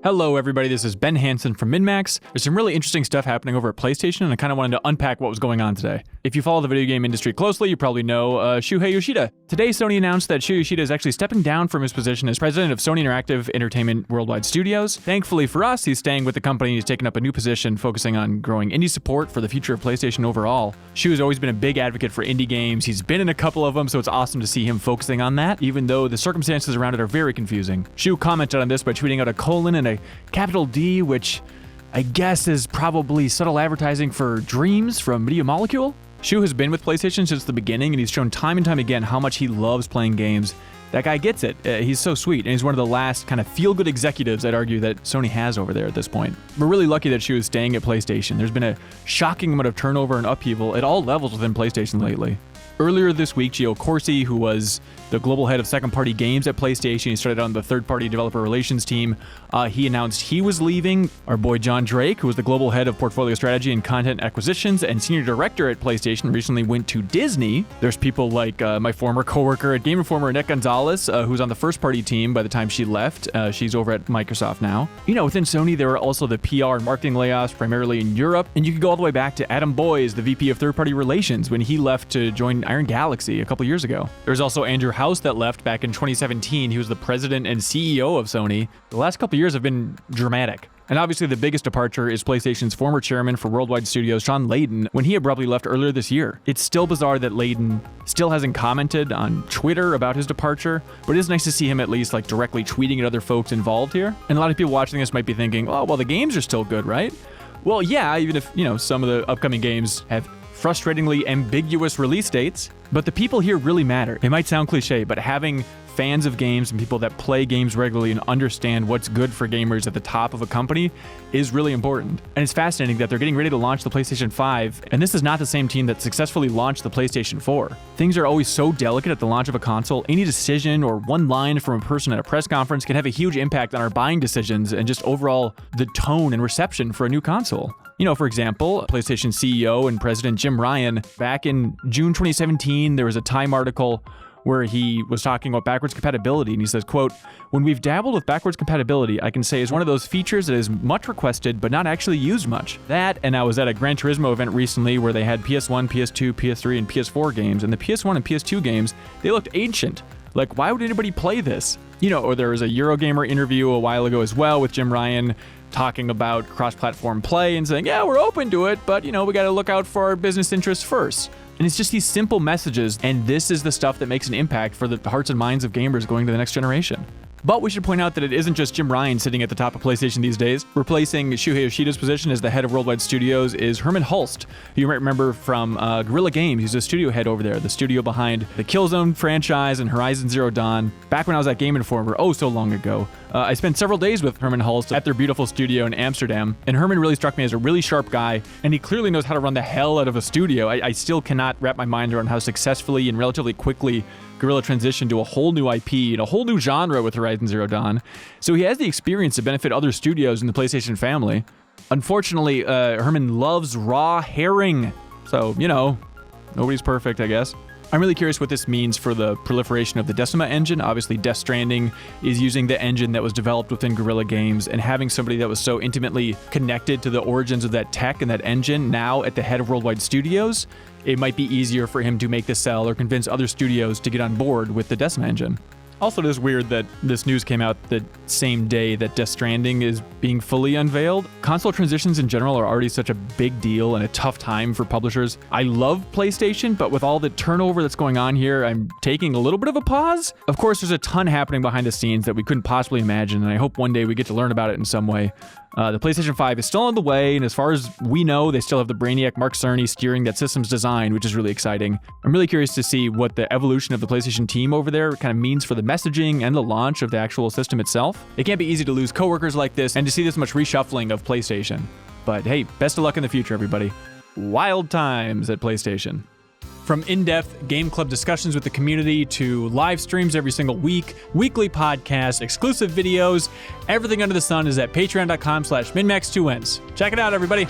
Hello everybody, this is Ben Hansen from MinnMax. There's some really interesting stuff happening over at PlayStation, and I kind of wanted to unpack what was going on today. If you follow the video game industry closely, you probably know Shuhei Yoshida. Today, Sony announced that Shuhei Yoshida is actually stepping down from his position as president of Sony Interactive Entertainment Worldwide Studios. Thankfully for us, he's staying with the company. He's taken up a new position focusing on growing indie support for the future of PlayStation overall. Shu has always been a big advocate for indie games. He's been in a couple of them, so it's awesome to see him focusing on that, even though the circumstances around it are very confusing. Shu commented on this by tweeting out a colon and a capital D, which I guess is probably subtle advertising for Dreams from Media Molecule. Shu has been with PlayStation since the beginning, and he's shown time and time again how much he loves playing games. That guy gets it. He's so sweet, and he's one of the last kind of feel-good executives, I'd argue, that Sony has over there at this point. We're really lucky that Shu is staying at PlayStation. There's been a shocking amount of turnover and upheaval at all levels within PlayStation lately. Earlier this week, Gio Corsi, who was the global head of second-party games at PlayStation, he started on the third-party developer relations team. He announced he was leaving. Our boy John Drake, who was the global head of portfolio strategy and content acquisitions and senior director at PlayStation, recently went to Disney. There's people like my former coworker at Game Informer, Annette Gonzalez, who's on the first-party team by the time she left. She's over at Microsoft now. You know, within Sony, there were also the PR and marketing layoffs, primarily in Europe. And you could go all the way back to Adam Boyes, the VP of third-party relations, when he left to join Iron Galaxy a couple years ago. There was also Andrew House that left back in 2017. He was the president and CEO of Sony. The last couple years have been dramatic. And obviously the biggest departure is PlayStation's former chairman for Worldwide Studios, Sean Layden, when he abruptly left earlier this year. It's still bizarre that Layden still hasn't commented on Twitter about his departure, but it is nice to see him at least directly tweeting at other folks involved here. And a lot of people watching this might be thinking, oh, well, the games are still good, right? Well, yeah, even if, some of the upcoming games have frustratingly ambiguous release dates, but the people here really matter. It might sound cliche, but having fans of games and people that play games regularly and understand what's good for gamers at the top of a company is really important. And it's fascinating that they're getting ready to launch the PlayStation 5, and this is not the same team that successfully launched the PlayStation 4. Things are always so delicate at the launch of a console. Any decision or one line from a person at a press conference can have a huge impact on our buying decisions and just overall the tone and reception for a new console. For example, PlayStation CEO and President Jim Ryan, back in June 2017, there was a Time article where he was talking about backwards compatibility, and he says, quote, "When we've dabbled with backwards compatibility, I can say is one of those features that is much requested but not actually used much. That, and I was at a Gran Turismo event recently where they had PS1, PS2, PS3, and PS4 games, and the PS1 and PS2 games, they looked ancient. Like, why would anybody play this?" Or there was a Eurogamer interview a while ago as well with Jim Ryan talking about cross-platform play and saying, yeah, we're open to it, but, we got to look out for our business interests first. And it's just these simple messages, and this is the stuff that makes an impact for the hearts and minds of gamers going to the next generation. But we should point out that it isn't just Jim Ryan sitting at the top of PlayStation these days. Replacing Shuhei Yoshida's position as the head of Worldwide Studios is Hermen Hulst, who you might remember from Guerrilla Games. He's a studio head over there, the studio behind the Killzone franchise and Horizon Zero Dawn. Back when I was at Game Informer, so long ago, I spent several days with Hermen Hulst at their beautiful studio in Amsterdam, and Hermen really struck me as a really sharp guy, and he clearly knows how to run the hell out of a studio. I still cannot wrap my mind around how successfully and relatively quickly Guerrilla transitioned to a whole new IP and a whole new genre with Horizon Zero Dawn. So he has the experience to benefit other studios in the PlayStation family. Unfortunately, Hermen loves raw herring. So, nobody's perfect, I guess. I'm really curious what this means for the proliferation of the Decima engine. Obviously, Death Stranding is using the engine that was developed within Guerrilla Games, and having somebody that was so intimately connected to the origins of that tech and that engine now at the head of Worldwide Studios, it might be easier for him to make the sell or convince other studios to get on board with the Decima engine. Also, it is weird that this news came out the same day that Death Stranding is being fully unveiled. Console transitions in general are already such a big deal and a tough time for publishers. I love PlayStation, but with all the turnover that's going on here, I'm taking a little bit of a pause. Of course, there's a ton happening behind the scenes that we couldn't possibly imagine, and I hope one day we get to learn about it in some way. The PlayStation 5 is still on the way, and as far as we know, they still have the brainiac Mark Cerny steering that system's design, which is really exciting. I'm really curious to see what the evolution of the PlayStation team over there kind of means for the messaging and the launch of the actual system itself. It can't be easy to lose coworkers like this and to see this much reshuffling of PlayStation. But hey, best of luck in the future, everybody. Wild times at PlayStation. From in-depth game club discussions with the community to live streams every single week, weekly podcasts, exclusive videos, everything under the sun is at patreon.com/MinnMax2Ns. Check it out, everybody.